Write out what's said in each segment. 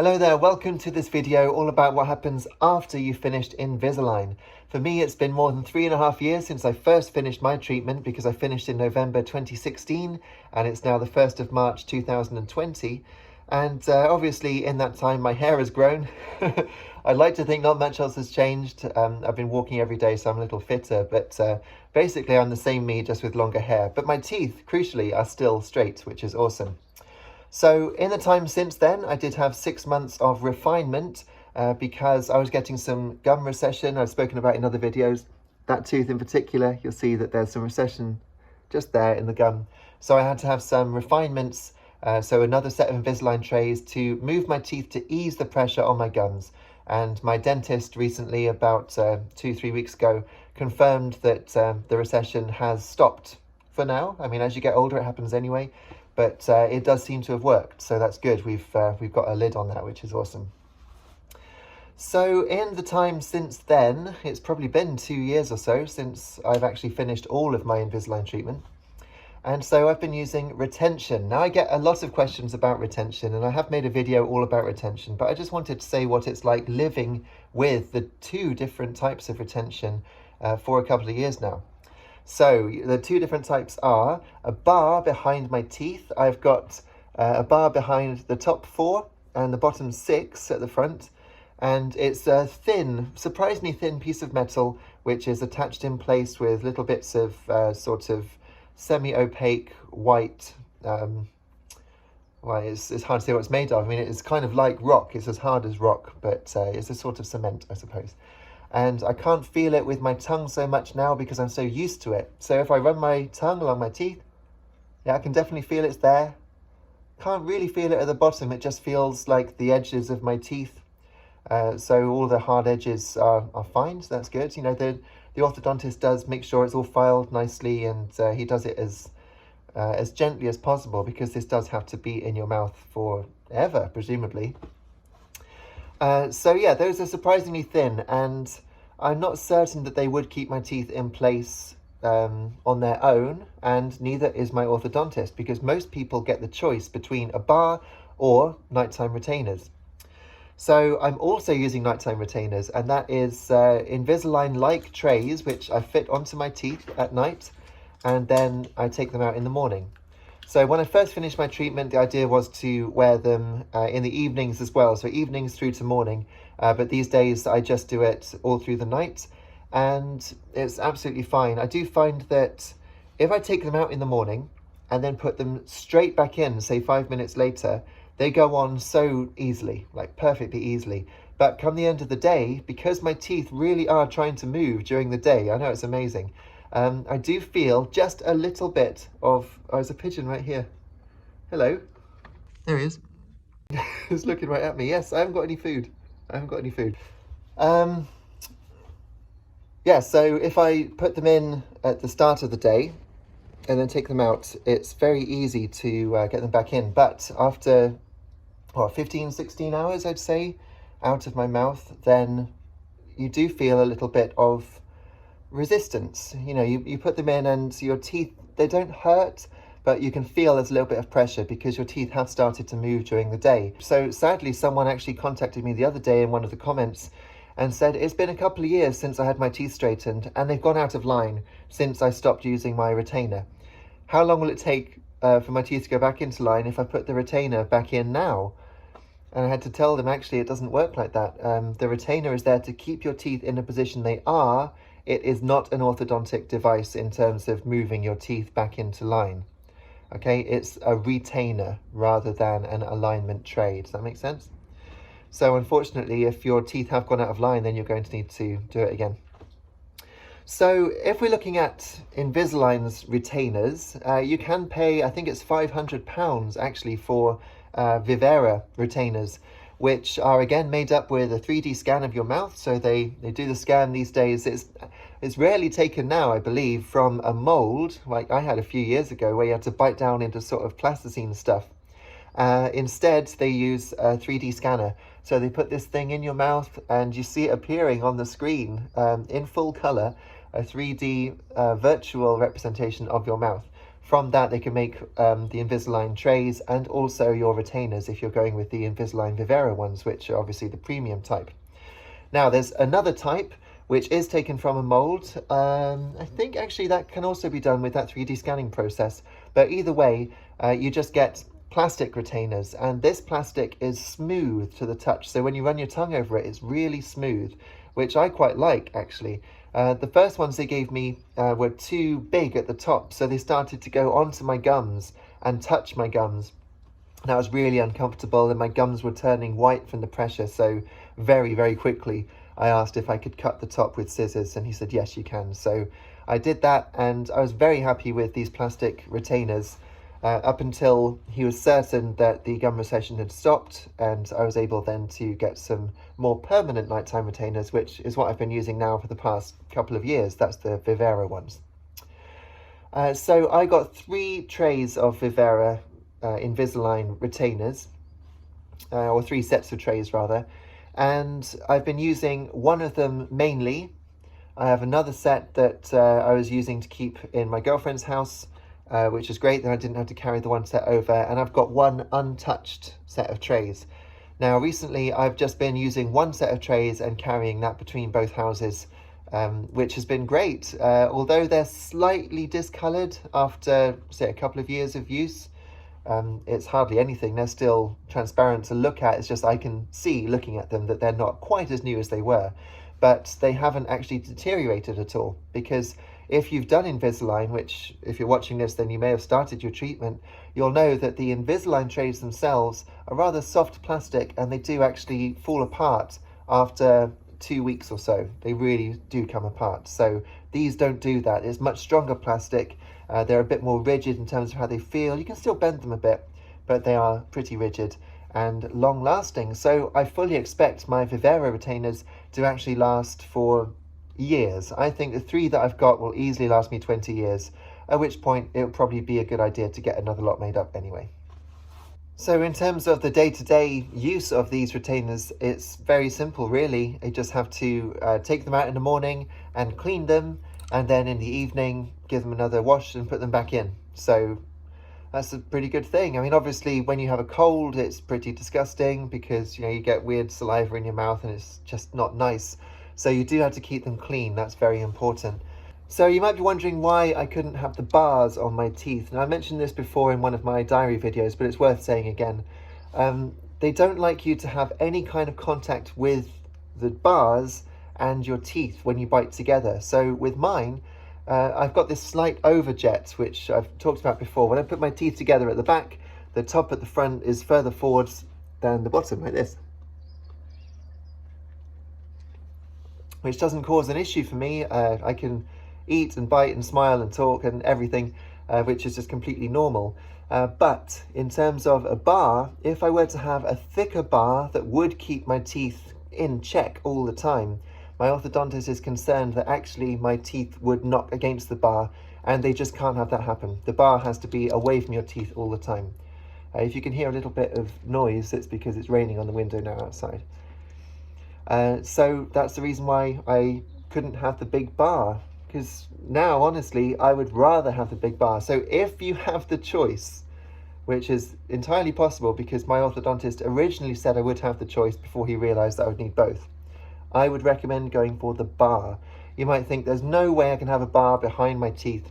Hello there, welcome to this video all about what happens after you've finished Invisalign. For me, it's been more than 3.5 years since I first finished my treatment because I finished in November 2016 and it's now the 1st of March 2020. And obviously in that time my hair has grown. I'd like to think not much else has changed. I've been walking every day so I'm a little fitter, but basically I'm the same me just with longer hair. But my teeth, crucially, are still straight, which is awesome. So in the time since then, I did have 6 months of refinement because I was getting some gum recession. I've spoken about in other videos. That tooth in particular, you'll see that there's some recession just there in the gum. So I had to have some refinements, so another set of Invisalign trays to move my teeth to ease the pressure on my gums. And my dentist recently, about 2-3 weeks ago, confirmed that the recession has stopped for now. I mean, as you get older, it happens anyway. But it does seem to have worked, so that's good. We've got a lid on that, which is awesome. So in the time since then, it's probably been 2 years or so since I've actually finished all of my Invisalign treatment. And so I've been using retention. Now I get a lot of questions about retention, and I have made a video all about retention, but I just wanted to say what it's like living with the two different types of retention for a couple of years now. So the two different types are a bar behind my teeth. I've got a bar behind the top 4 and the bottom 6 at the front. And it's a thin, surprisingly thin piece of metal, which is attached in place with little bits of sort of semi-opaque white, well, it's hard to say what it's made of. I mean, it's kind of like rock. It's as hard as rock, but it's a sort of cement, I suppose. And I can't feel it with my tongue so much now because I'm so used to it. So if I run my tongue along my teeth, yeah, I can definitely feel it's there. Can't really feel it at the bottom. It just feels like the edges of my teeth. So all the hard edges are fine, so that's good. You know, the orthodontist does make sure it's all filed nicely, and he does it as gently as possible because this does have to be in your mouth forever, presumably. So yeah, those are surprisingly thin, and I'm not certain that they would keep my teeth in place on their own, and neither is my orthodontist, because most people get the choice between a bar or nighttime retainers. So I'm also using nighttime retainers, and that is Invisalign-like trays, which I fit onto my teeth at night, and then I take them out in the morning. So when I first finished my treatment, the idea was to wear them in the evenings as well. So evenings through to morning. But these days I just do it all through the night. And it's absolutely fine. I do find that if I take them out in the morning and then put them straight back in, say 5 minutes later, they go on so easily, like perfectly easily. But come the end of the day, because my teeth really are trying to move during the day, I know it's amazing. I do feel just a little bit of... Oh, there's a pigeon right here. Hello. There he is. He's looking right at me. Yes, I haven't got any food. Yeah, so if I put them in at the start of the day and then take them out, it's very easy to get them back in. But after 15, 16 hours, I'd say, out of my mouth, then you do feel a little bit of resistance. You know, you put them in and your teeth, they don't hurt, but you can feel there's a little bit of pressure because your teeth have started to move during the day. So sadly, someone actually contacted me the other day in one of the comments and said, it's been a couple of years since I had my teeth straightened and they've gone out of line since I stopped using my retainer. How long will it take for my teeth to go back into line if I put the retainer back in now? And I had to tell them, actually, it doesn't work like that. The retainer is there to keep your teeth in the position they are. It is not an orthodontic device in terms of moving your teeth back into line. Okay, it's a retainer rather than an alignment tray. Does that make sense? So unfortunately, if your teeth have gone out of line, then you're going to need to do it again. So if we're looking at Invisalign's retainers, you can pay, I think it's £500 actually for Vivera retainers, which are again made up with a 3D scan of your mouth. So they do the scan these days. It's rarely taken now, I believe, from a mold like I had a few years ago where you had to bite down into sort of plasticine stuff. Instead, they use a 3D scanner. So they put this thing in your mouth and you see it appearing on the screen in full color, a 3D virtual representation of your mouth. From that, they can make the Invisalign trays and also your retainers if you're going with the Invisalign Vivera ones, which are obviously the premium type. Now, there's another type which is taken from a mold. I think actually that can also be done with that 3D scanning process. But either way, you just get plastic retainers, and this plastic is smooth to the touch. So when you run your tongue over it, it's really smooth, which I quite like actually. The first ones they gave me were too big at the top, so they started to go onto my gums and touch my gums. And I was really uncomfortable, and my gums were turning white from the pressure. So very, very quickly, I asked if I could cut the top with scissors, and he said, yes, you can. So I did that, and I was very happy with these plastic retainers up until he was certain that the gum recession had stopped, and I was able then to get some more permanent nighttime retainers, which is what I've been using now for the past couple of years. That's the Vivera ones. So I got 3 trays of Vivera Invisalign retainers, or 3 sets of trays rather, and I've been using one of them mainly. I have another set that I was using to keep in my girlfriend's house, which is great, then I didn't have to carry the one set over, and I've got one untouched set of trays. Now recently I've just been using one set of trays and carrying that between both houses, which has been great, although they're slightly discoloured after, say, a couple of years of use. It's hardly anything. They're still transparent to look at. It's just I can see, looking at them, that they're not quite as new as they were, but they haven't actually deteriorated at all, because if you've done Invisalign, which if you're watching this then you may have started your treatment, you'll know that the Invisalign trays themselves are rather soft plastic, and they do actually fall apart after 2 weeks or so. They really do come apart. So these don't do that. It's much stronger plastic. They're a bit more rigid in terms of how they feel. You can still bend them a bit, but they are pretty rigid and long lasting. So I fully expect my Vivera retainers to actually last for years. I think the 3 that I've got will easily last me 20 years, at which point it would probably be a good idea to get another lot made up anyway. So in terms of the day-to-day use of these retainers, it's very simple really. You just have to take them out in the morning and clean them, and then in the evening give them another wash and put them back in. So that's a pretty good thing. I mean, obviously when you have a cold it's pretty disgusting, because you get weird saliva in your mouth and it's just not nice. So you do have to keep them clean. That's very important. So you might be wondering why I couldn't have the bars on my teeth. Now I mentioned this before in one of my diary videos, but it's worth saying again. They don't like you to have any kind of contact with the bars and your teeth when you bite together. So with mine, I've got this slight overjet, which I've talked about before. When I put my teeth together at the back, the top at the front is further forwards than the bottom, like this, which doesn't cause an issue for me. I can eat and bite and smile and talk and everything, which is just completely normal. But in terms of a bar, if I were to have a thicker bar that would keep my teeth in check all the time, my orthodontist is concerned that actually my teeth would knock against the bar, and they just can't have that happen. The bar has to be away from your teeth all the time. If you can hear a little bit of noise, it's because it's raining on the window now outside. So that's the reason why I couldn't have the big bar, because now honestly I would rather have the big bar. So if you have the choice, which is entirely possible because my orthodontist originally said I would have the choice before he realized that I would need both, I would recommend going for the bar. You might think there's no way I can have a bar behind my teeth.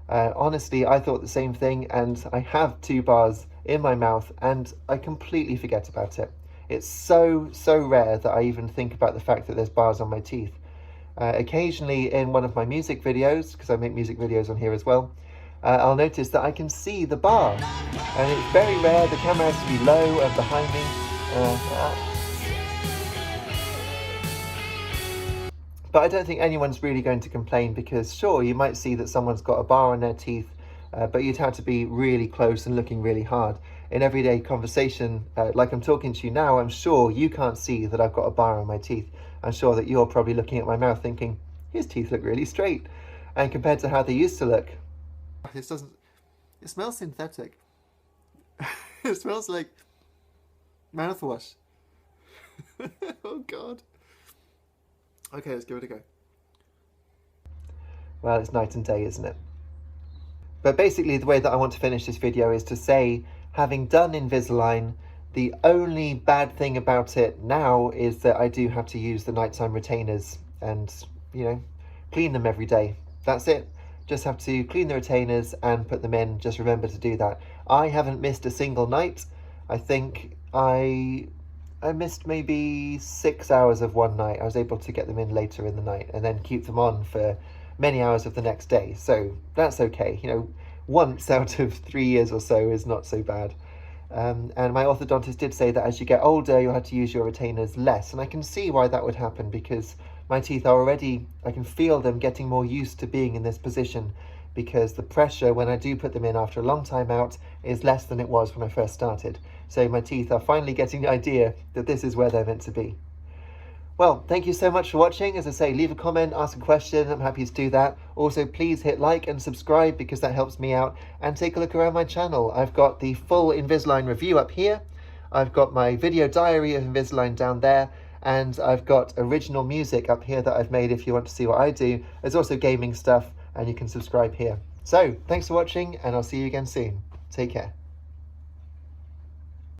Honestly, I thought the same thing, and I have 2 bars in my mouth and I completely forget about it. It's so rare that I even think about the fact that there's bars on my teeth. Occasionally in one of my music videos, because I make music videos on here as well, I'll notice that I can see the bar, and it's very rare. The camera has to be low and behind me. But I don't think anyone's really going to complain, because sure, you might see that someone's got a bar on their teeth, but you'd have to be really close and looking really hard. In everyday conversation, like I'm talking to you now, I'm sure you can't see that I've got a bar on my teeth. I'm sure that you're probably looking at my mouth thinking, his teeth look really straight. And compared to how they used to look, it smells synthetic. It smells like mouthwash. Oh God. Okay, let's give it a go. Well, it's night and day, isn't it? But basically the way that I want to finish this video is to say, having done Invisalign, the only bad thing about it now is that I do have to use the nighttime retainers and, you know, clean them every day. That's it. Just have to clean the retainers and put them in. Just remember to do that. I haven't missed a single night. I think I missed maybe 6 hours of one night. I was able to get them in later in the night and then keep them on for many hours of the next day. So that's okay. You know, once out of 3 years or so is not so bad. And my orthodontist did say that as you get older, you'll have to use your retainers less. And I can see why that would happen, because my teeth are already, I can feel them getting more used to being in this position, because the pressure when I do put them in after a long time out is less than it was when I first started. So my teeth are finally getting the idea that this is where they're meant to be. Well, thank you so much for watching. As I say, leave a comment, ask a question. I'm happy to do that. Also, please hit like and subscribe because that helps me out. And take a look around my channel. I've got the full Invisalign review up here. I've got my video diary of Invisalign down there. And I've got original music up here that I've made if you want to see what I do. There's also gaming stuff, and you can subscribe here. So, thanks for watching, and I'll see you again soon. Take care.